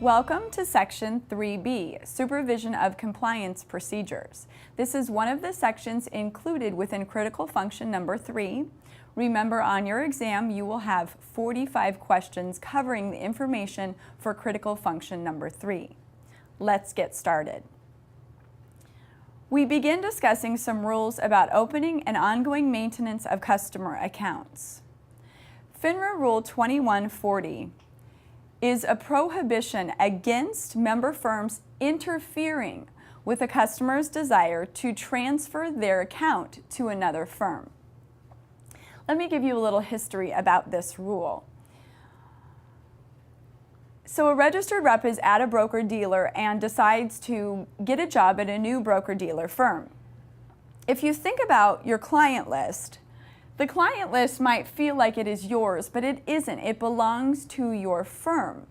Welcome to Section 3B, Supervision of Compliance Procedures. This is one of the sections included within Critical Function number 3. Remember, on your exam, you will have 45 questions covering the information for Critical Function number 3. Let's get started. We begin discussing some rules about opening and ongoing maintenance of customer accounts. FINRA Rule 2140 is a prohibition against member firms interfering with a customer's desire to transfer their account to another firm. Let me give you a little history about this rule. So a registered rep is at a broker-dealer and decides to get a job at a new broker-dealer firm. If you think about your client list, the client list might feel like it is yours, but it isn't. It belongs to your firm.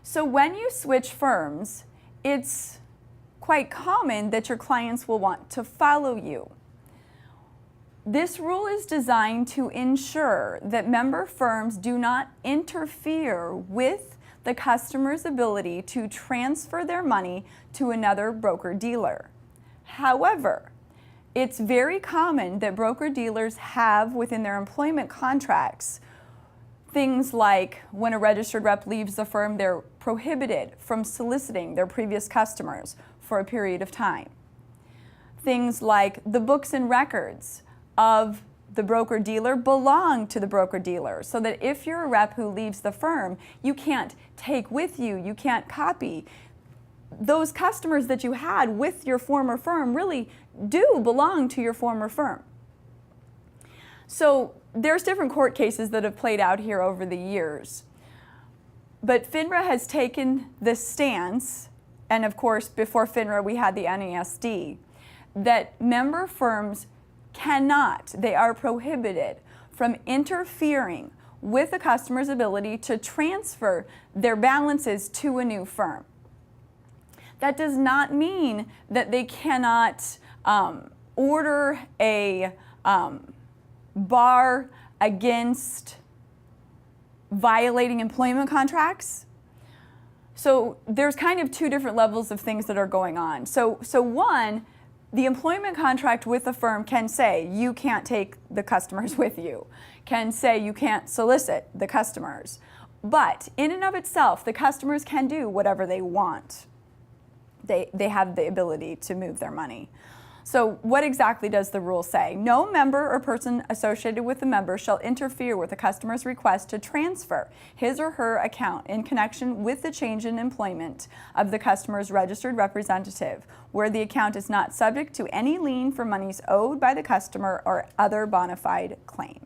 So when you switch firms, it's quite common that your clients will want to follow you. This rule is designed to ensure that member firms do not interfere with the customer's ability to transfer their money to another broker-dealer. However, it's very common that broker-dealers have within their employment contracts things like when a registered rep leaves the firm, they're prohibited from soliciting their previous customers for a period of time. Things like the books and records of the broker-dealer belong to the broker-dealer, so that if you're a rep who leaves the firm, you can't take with you, you can't copy. Those customers that you had with your former firm really do belong to your former firm. So there's different court cases that have played out here over the years. But FINRA has taken this stance, and of course before FINRA we had the NASD, that member firms cannot, they are prohibited from interfering with a customer's ability to transfer their balances to a new firm. That does not mean that they cannot order a bar against violating employment contracts. So there's kind of two different levels of things that are going on. So one, the employment contract with the firm can say you can't take the customers with you, can say you can't solicit the customers. But in and of itself, the customers can do whatever they want. They have the ability to move their money. So what exactly does the rule say? No member or person associated with the member shall interfere with a customer's request to transfer his or her account in connection with the change in employment of the customer's registered representative, where the account is not subject to any lien for monies owed by the customer or other bona fide claim.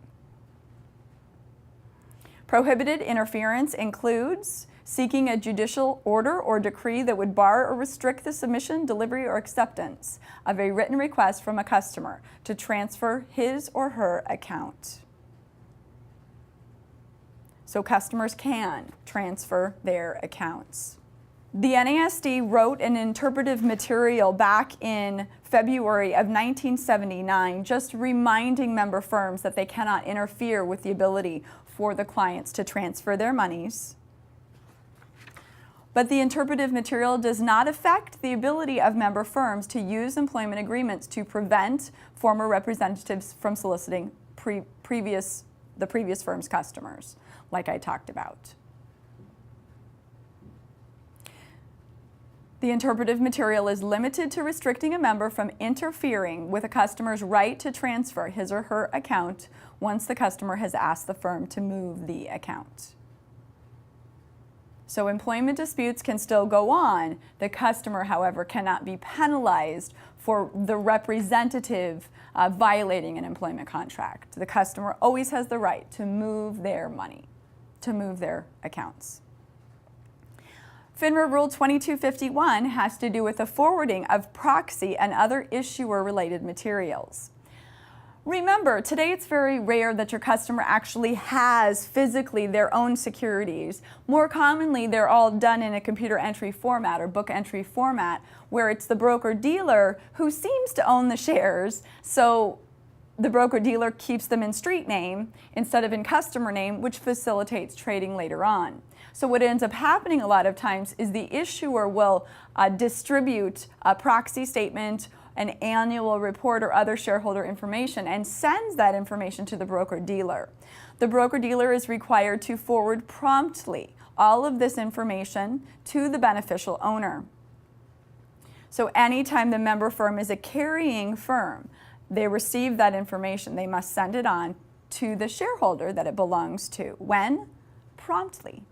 Prohibited interference includes seeking a judicial order or decree that would bar or restrict the submission, delivery, or acceptance of a written request from a customer to transfer his or her account. So customers can transfer their accounts. The NASD wrote an interpretive material back in February of 1979, just reminding member firms that they cannot interfere with the ability for the clients to transfer their monies. But the interpretive material does not affect the ability of member firms to use employment agreements to prevent former representatives from soliciting the previous firm's customers, like I talked about. The interpretive material is limited to restricting a member from interfering with a customer's right to transfer his or her account once the customer has asked the firm to move the account. So employment disputes can still go on. The customer, however, cannot be penalized for the representative violating an employment contract. The customer always has the right to move their money, to move their accounts. FINRA Rule 2251 has to do with the forwarding of proxy and other issuer-related materials. Remember, today it's very rare that your customer actually has physically their own securities. More commonly, they're all done in a computer entry format or book entry format, where it's the broker-dealer who seems to own the shares. So the broker-dealer keeps them in street name instead of in customer name, which facilitates trading later on. So what ends up happening a lot of times is the issuer will distribute a proxy statement, an annual report, or other shareholder information and sends that information to the broker-dealer. The broker-dealer is required to forward promptly all of this information to the beneficial owner. So anytime the member firm is a carrying firm, they receive that information. They must send it on to the shareholder that it belongs to. When? Promptly.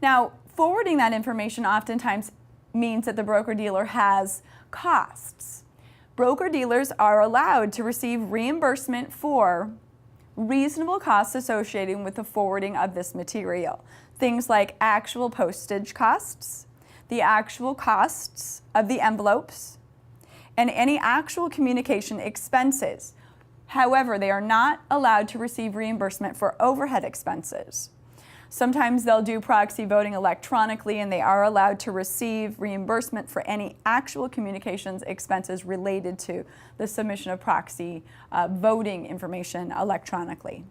Now, forwarding that information oftentimes means that the broker-dealer has costs. Broker-dealers are allowed to receive reimbursement for reasonable costs associated with the forwarding of this material. Things like actual postage costs, the actual costs of the envelopes, and any actual communication expenses. However, they are not allowed to receive reimbursement for overhead expenses. Sometimes they'll do proxy voting electronically, and they are allowed to receive reimbursement for any actual communications expenses related to the submission of proxy voting information electronically.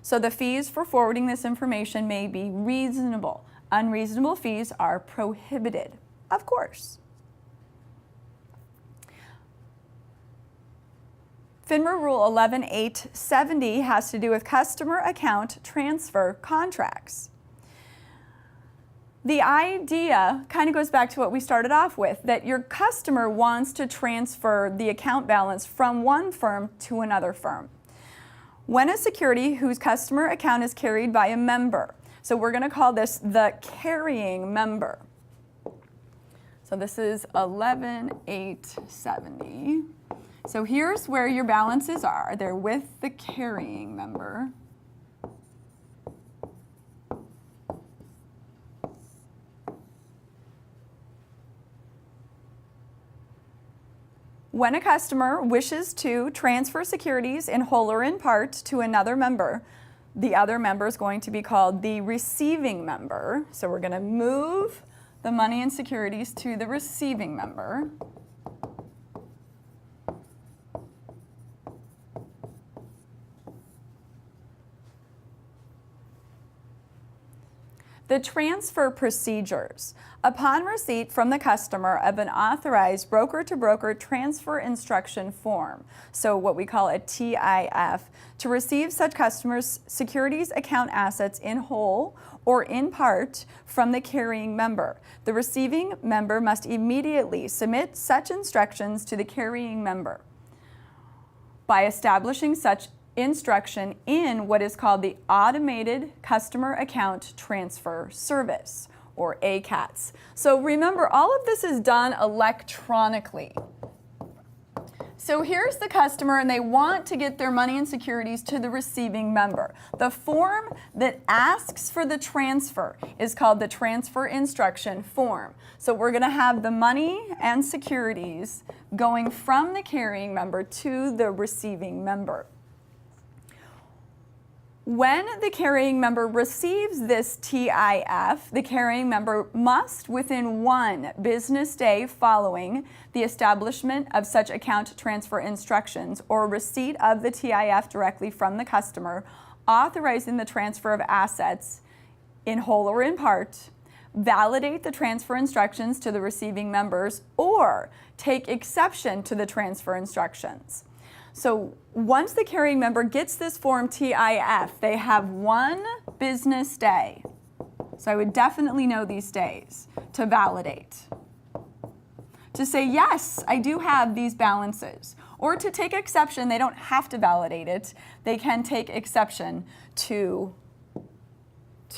So the fees for forwarding this information may be reasonable. Unreasonable fees are prohibited, of course. FINRA Rule 11.870 has to do with customer account transfer contracts. The idea kind of goes back to what we started off with, that your customer wants to transfer the account balance from one firm to another firm. When a security whose customer account is carried by a member, so we're going to call this the carrying member. So this is 11.870. So here's where your balances are. They're with the carrying member. When a customer wishes to transfer securities in whole or in part to another member, the other member is going to be called the receiving member. So we're going to move the money and securities to the receiving member. The transfer procedures. Upon receipt from the customer of an authorized broker-to-broker transfer instruction form, so what we call a TIF, to receive such customers' securities account assets in whole or in part from the carrying member, the receiving member must immediately submit such instructions to the carrying member. By establishing such instruction in what is called the Automated Customer Account Transfer Service, or ACATS. So remember, all of this is done electronically. So here's the customer, and they want to get their money and securities to the receiving member. The form that asks for the transfer is called the Transfer Instruction Form. So we're going to have the money and securities going from the carrying member to the receiving member. When the carrying member receives this TIF, the carrying member must, within 1 business day following the establishment of such account transfer instructions or receipt of the TIF directly from the customer, authorizing the transfer of assets in whole or in part, validate the transfer instructions to the receiving members, or take exception to the transfer instructions. So once the carrying member gets this form TIF, they have 1 business day. So I would definitely know these days to validate. To say, yes, I do have these balances. Or to take exception, they don't have to validate it. They can take exception to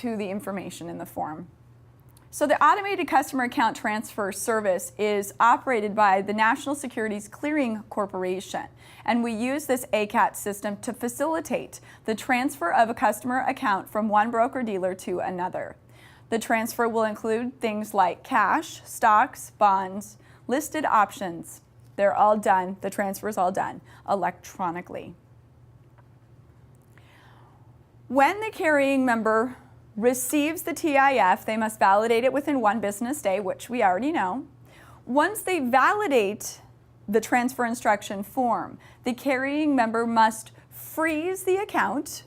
the information in the form. So the Automated Customer Account Transfer Service is operated by the National Securities Clearing Corporation, and we use this ACAT system to facilitate the transfer of a customer account from one broker-dealer to another. The transfer will include things like cash, stocks, bonds, listed options. They're all done, the transfer is all done electronically. When the carrying member receives the TIF, they must validate it within 1 business day, which we already know. Once they validate the transfer instruction form, the carrying member must freeze the account.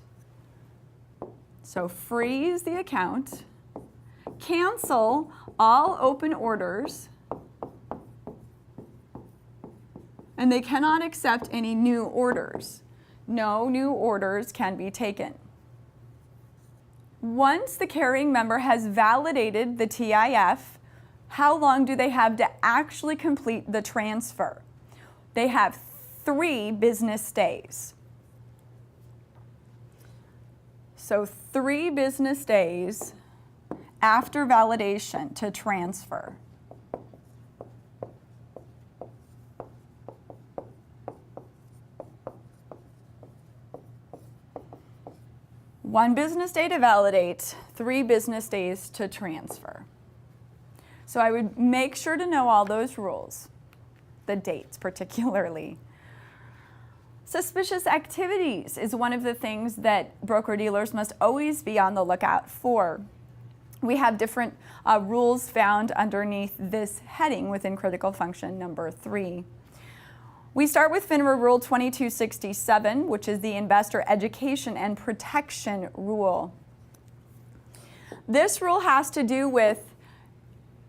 So freeze the account, cancel all open orders, and they cannot accept any new orders. No new orders can be taken. Once the carrying member has validated the TIF, how long do they have to actually complete the transfer? They have 3 business days. So 3 business days after validation to transfer. One business day to validate, 3 business days to transfer. So I would make sure to know all those rules, the dates particularly. Suspicious activities is one of the things that broker-dealers must always be on the lookout for. We have different rules found underneath this heading within critical function number 3. We start with FINRA Rule 2267, which is the Investor Education and Protection Rule. This rule has to do with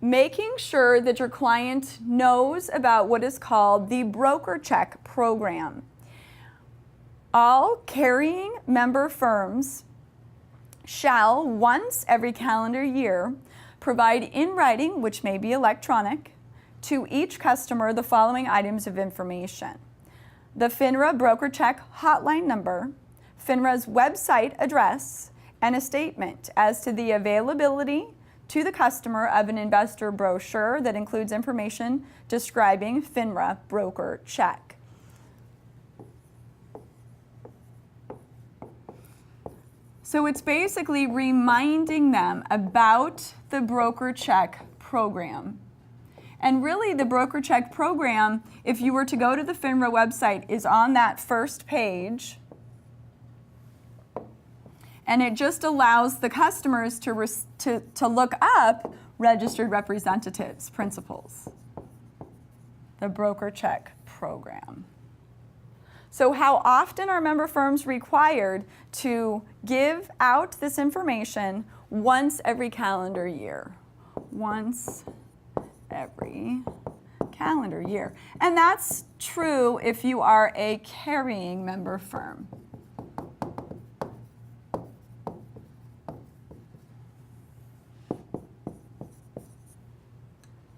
making sure that your client knows about what is called the broker check program. All carrying member firms shall, once every calendar year, provide in writing, which may be electronic, to each customer the following items of information: the FINRA broker check hotline number, FINRA's website address, and a statement as to the availability to the customer of an investor brochure that includes information describing FINRA broker check. So it's basically reminding them about the broker check program. And really the broker check program, if you were to go to the FINRA website, is on that first page. And it just allows the customers to look up registered representatives principles, the broker check program. So how often are member firms required to give out this information? Once every calendar year. Once every calendar year. And that's true if you are a carrying member firm.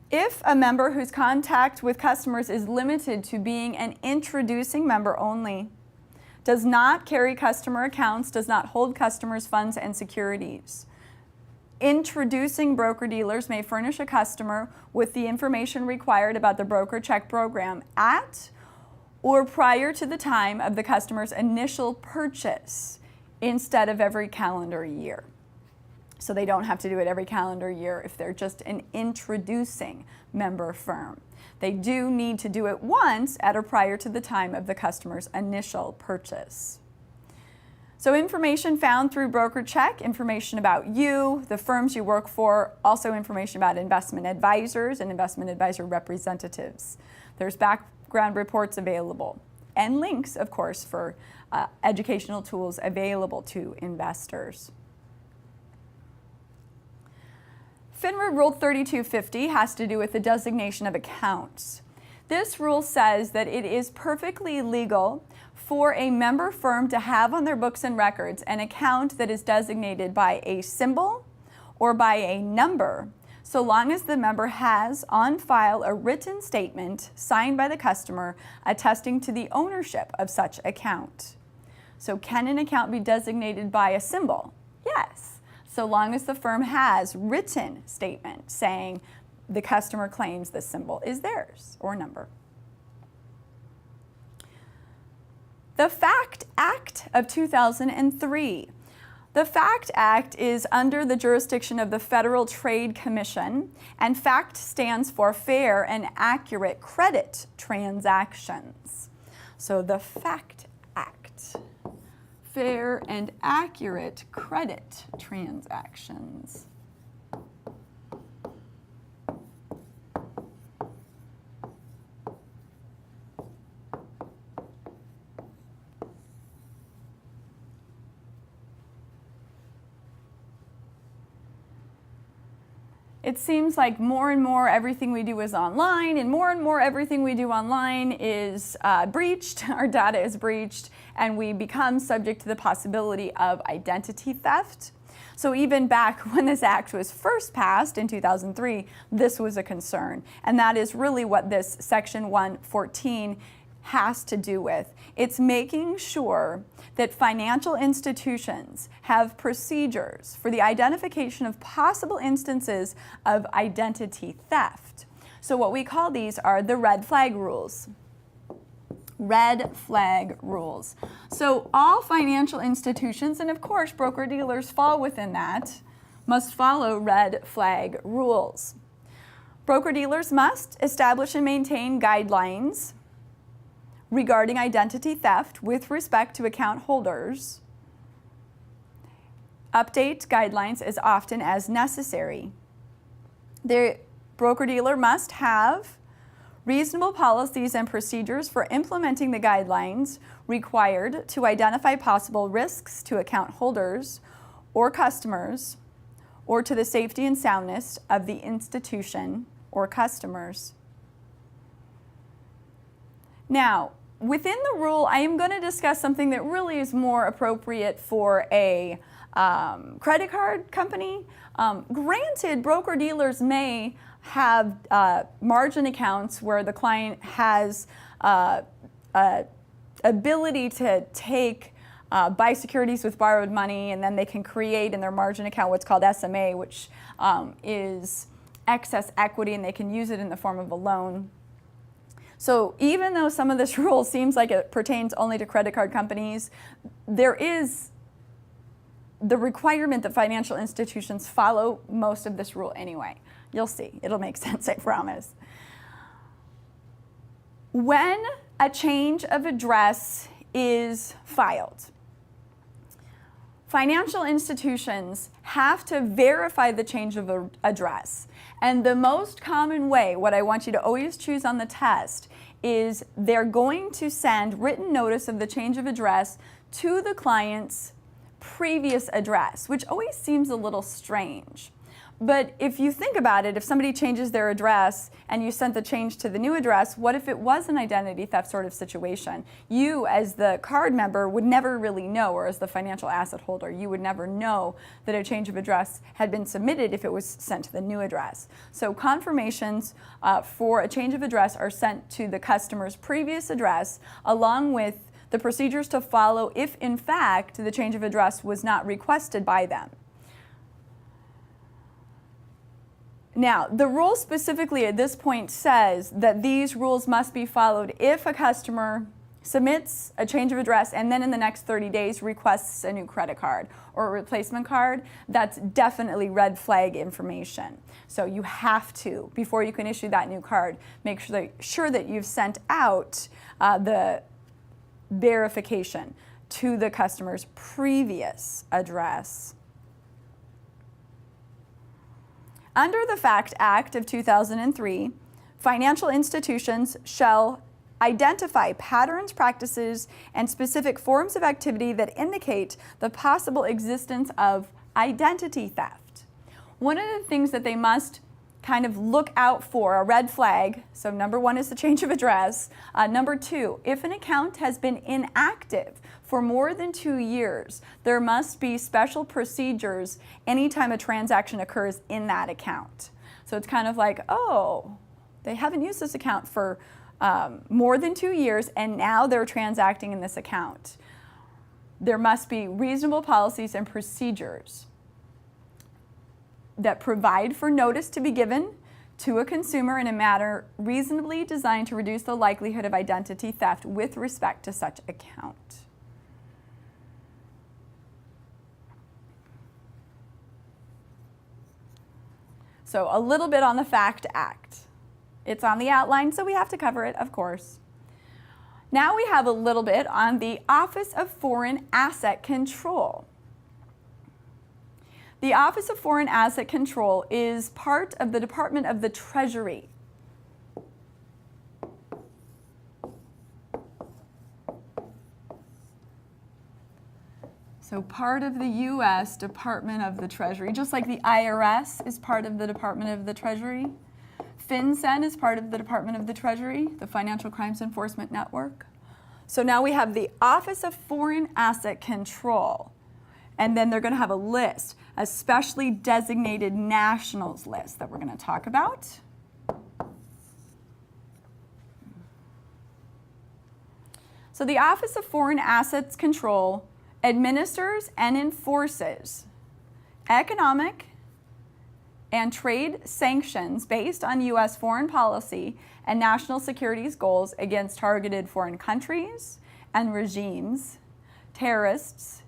If a member whose contact with customers is limited to being an introducing member only, does not carry customer accounts, does not hold customers' funds and securities, introducing broker-dealers may furnish a customer with the information required about the broker check program at or prior to the time of the customer's initial purchase instead of every calendar year. So they don't have to do it every calendar year if they're just an introducing member firm. They do need to do it once at or prior to the time of the customer's initial purchase. So information found through broker check, information about you, the firms you work for, also information about investment advisors and investment advisor representatives. There's background reports available and links, of course, for educational tools available to investors. FINRA Rule 3250 has to do with the designation of accounts. This rule says that it is perfectly legal for a member firm to have on their books and records an account that is designated by a symbol or by a number, so long as the member has on file a written statement signed by the customer attesting to the ownership of such account. So can an account be designated by a symbol? Yes, so long as the firm has written statement saying the customer claims this symbol is theirs or number. The FACT Act of 2003. The FACT Act is under the jurisdiction of the Federal Trade Commission, and FACT stands for Fair and Accurate Credit Transactions. So the FACT Act, Fair and Accurate Credit Transactions. It seems like more and more everything we do is online, and more everything we do online is breached, our data is breached, and we become subject to the possibility of identity theft. So even back when this act was first passed in 2003, this was a concern. And that is really what this Section 114 has to do with. It's making sure that financial institutions have procedures for the identification of possible instances of identity theft. So what we call these are the red flag rules. Red flag rules. So all financial institutions, and of course broker-dealers fall within that, must follow red flag rules. Broker-dealers must establish and maintain guidelines regarding identity theft with respect to account holders. Update guidelines as often as necessary. The broker-dealer must have reasonable policies and procedures for implementing the guidelines required to identify possible risks to account holders or customers, or to the safety and soundness of the institution or customers. Now, within the rule, I am going to discuss something that really is more appropriate for a credit card company. Granted, broker-dealers may have margin accounts where the client has ability to take buy securities with borrowed money, and then they can create in their margin account what's called SMA, which is excess equity, and they can use it in the form of a loan. So even though some of this rule seems like it pertains only to credit card companies, there is the requirement that financial institutions follow most of this rule anyway. You'll see, it'll make sense, I promise. When a change of address is filed, financial institutions have to verify the change of address. And the most common way, what I want you to always choose on the test, is they're going to send written notice of the change of address to the client's previous address, which always seems a little strange. But if you think about it, if somebody changes their address and you sent the change to the new address, what if it was an identity theft sort of situation? You, as the card member, would never really know, or as the financial asset holder, you would never know that a change of address had been submitted if it was sent to the new address. So confirmations for a change of address are sent to the customer's previous address, along with the procedures to follow if, in fact, the change of address was not requested by them. Now, the rule specifically at this point says that these rules must be followed if a customer submits a change of address and then in the next 30 days requests a new credit card or a replacement card. That's definitely red flag information. So you have to, before you can issue that new card, make sure that you've sent out the verification to the customer's previous address. Under the FACT Act of 2003, financial institutions shall identify patterns, practices, and specific forms of activity that indicate the possible existence of identity theft. One of the things that they must kind of look out for, a red flag, so number one is the change of address. Number two, if an account has been inactive for more than 2 years, there must be special procedures anytime a transaction occurs in that account. So it's kind of like, oh, they haven't used this account for more than 2 years, and now they're transacting in this account. There must be reasonable policies and procedures that provide for notice to be given to a consumer in a manner reasonably designed to reduce the likelihood of identity theft with respect to such account. So a little bit on the FACT Act. It's on the outline, so we have to cover it, of course. Now we have a little bit on the Office of Foreign Asset Control. The Office of Foreign Asset Control is part of the Department of the Treasury. So part of the U.S. Department of the Treasury, just like the IRS is part of the Department of the Treasury. FinCEN is part of the Department of the Treasury, the Financial Crimes Enforcement Network. So now we have the Office of Foreign Asset Control. And then they're going to have a list, a specially designated nationals list that we're going to talk about. So the Office of Foreign Assets Control administers and enforces economic and trade sanctions based on U.S. foreign policy and national security goals against targeted foreign countries and regimes, terrorists,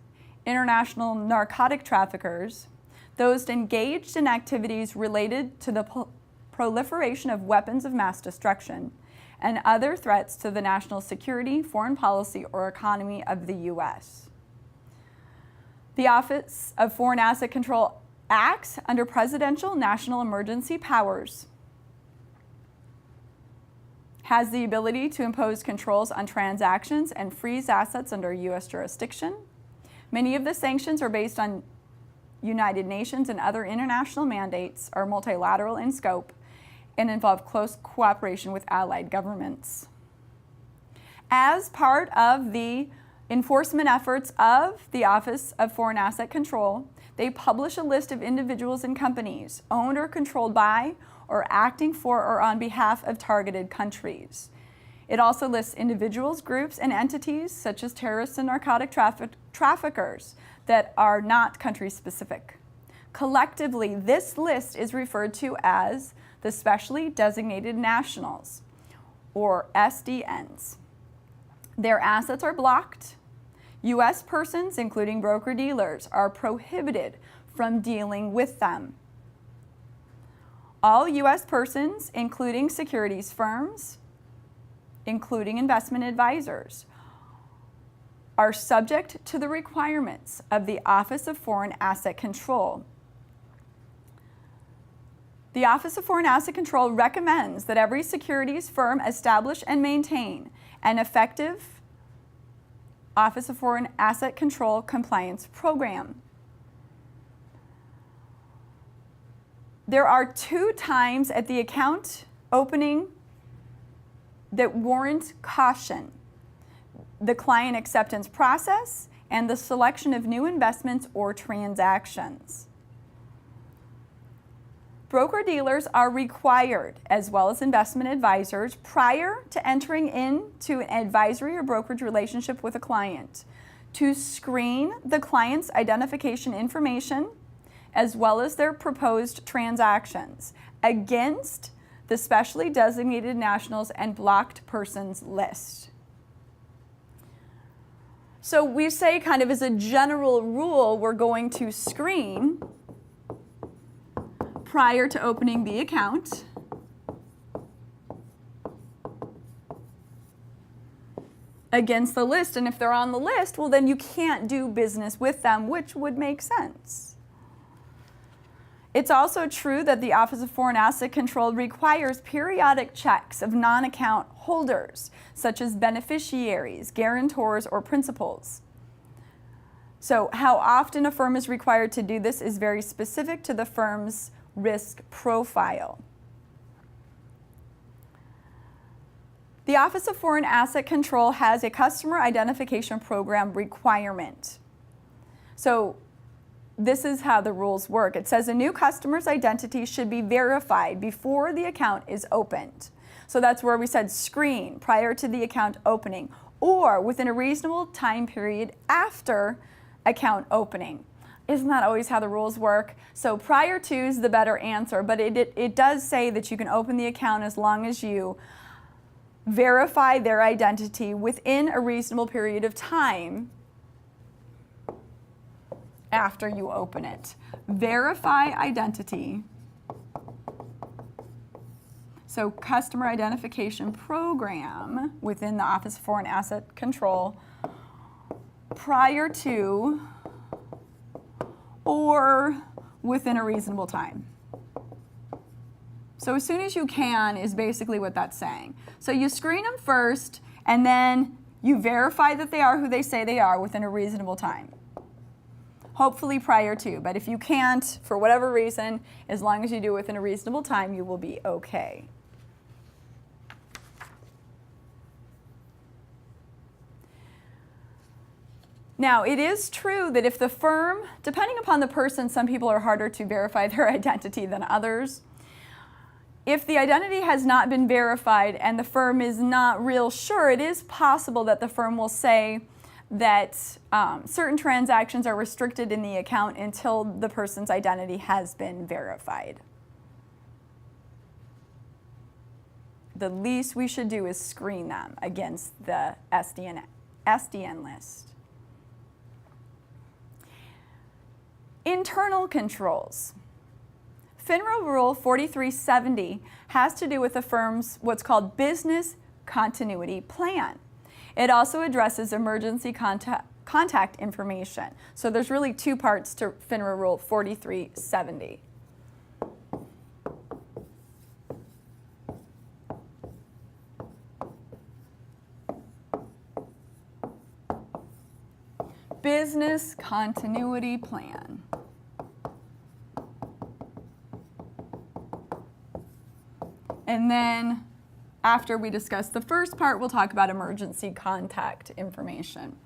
international narcotic traffickers, those engaged in activities related to the proliferation of weapons of mass destruction, and other threats to the national security, foreign policy, or economy of the U.S. The Office of Foreign Asset Control acts under presidential national emergency powers, has the ability to impose controls on transactions and freeze assets under U.S. jurisdiction. Many of the sanctions are based on United Nations and other international mandates, are multilateral in scope, and involve close cooperation with allied governments. As part of the enforcement efforts of the Office of Foreign Asset Control, they publish a list of individuals and companies owned or controlled by or acting for or on behalf of targeted countries. It also lists individuals, groups, and entities such as terrorists and narcotic traffickers that are not country-specific. Collectively, this list is referred to as the Specially Designated Nationals, or SDNs. Their assets are blocked. U.S. persons, including broker-dealers, are prohibited from dealing with them. All U.S. persons, including securities firms, including investment advisors, are subject to the requirements of the Office of Foreign Asset Control. The Office of Foreign Asset Control recommends that every securities firm establish and maintain an effective Office of Foreign Asset Control compliance program. There are 2 times at the account opening that warrant caution: the client acceptance process and the selection of new investments or transactions. Broker-dealers are required, as well as investment advisors, prior to entering into an advisory or brokerage relationship with a client, to screen the client's identification information as well as their proposed transactions against the specially designated nationals and blocked persons list. So we say, kind of as a general rule, we're going to screen prior to opening the account against the list. And if they're on the list, well, then you can't do business with them, which would make sense. It's also true that the Office of Foreign Asset Control requires periodic checks of non-account holders, such as beneficiaries, guarantors, or principals. So how often a firm is required to do this is very specific to the firm's risk profile. The Office of Foreign Asset Control has a customer identification program requirement. So this is how the rules work. It says a new customer's identity should be verified before the account is opened. So that's where we said screen prior to the account opening, or within a reasonable time period after account opening. Isn't that always how the rules work? So prior to is the better answer, but it does say that you can open the account as long as you verify their identity within a reasonable period of time after you open it. Verify identity. So customer identification program within the Office of Foreign Asset Control prior to or within a reasonable time. So as soon as you can is basically what that's saying. So you screen them first, and then you verify that they are who they say they are within a reasonable time. hopefully prior to. But if you can't, for whatever reason, as long as you do it within a reasonable time, you will be okay. Now, it is true that if the firm, depending upon the person, some people are harder to verify their identity than others. If the identity has not been verified and the firm is not real sure, it is possible that the firm will say that certain transactions are restricted in the account until the person's identity has been verified. The least we should do is screen them against the SDN list. Internal controls. FINRA Rule 4370 has to do with the firm's what's called business continuity plan. It also addresses emergency contact information. So there's really two parts to FINRA Rule 4370. Business continuity plan. And then after we discuss the first part, we'll talk about emergency contact information.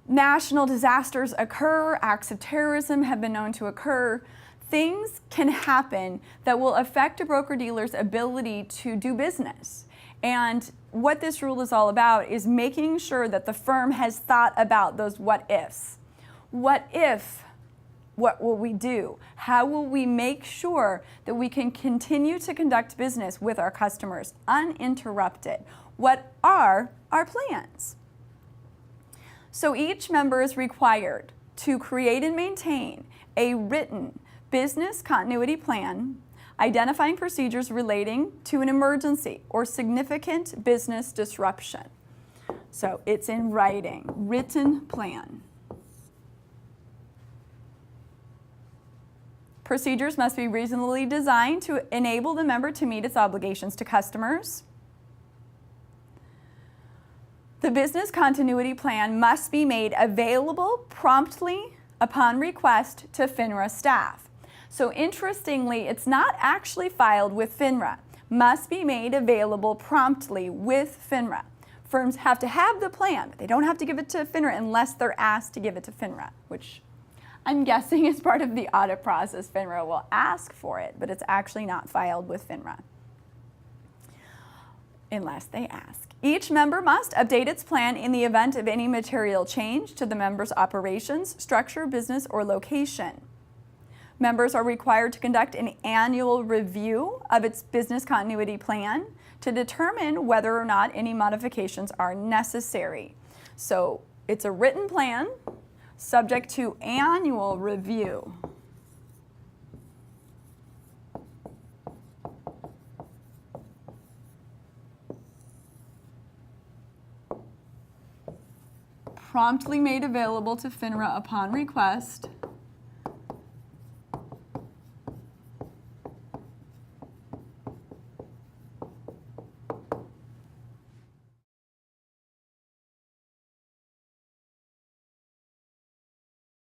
National disasters occur, acts of terrorism have been known to occur. Things can happen that will affect a broker-dealer's ability to do business. And what this rule is all about is making sure that the firm has thought about those what-ifs. What if? What will we do? How will we make sure that we can continue to conduct business with our customers uninterrupted? What are our plans? So each member is required to create and maintain a written business continuity plan identifying procedures relating to an emergency or significant business disruption. So it's in writing, written plan. Procedures must be reasonably designed to enable the member to meet its obligations to customers. The business continuity plan must be made available promptly upon request to FINRA staff. So interestingly, it's not actually filed with FINRA. Must be made available promptly with FINRA. Firms have to have the plan, but they don't have to give it to FINRA unless they're asked to give it to FINRA, which I'm guessing as part of the audit process, FINRA will ask for it, but it's actually not filed with FINRA unless they ask. Each member must update its plan in the event of any material change to the member's operations, structure, business, or location. Members are required to conduct an annual review of its business continuity plan to determine whether or not any modifications are necessary. So it's a written plan, subject to annual review. Promptly made available to FINRA upon request.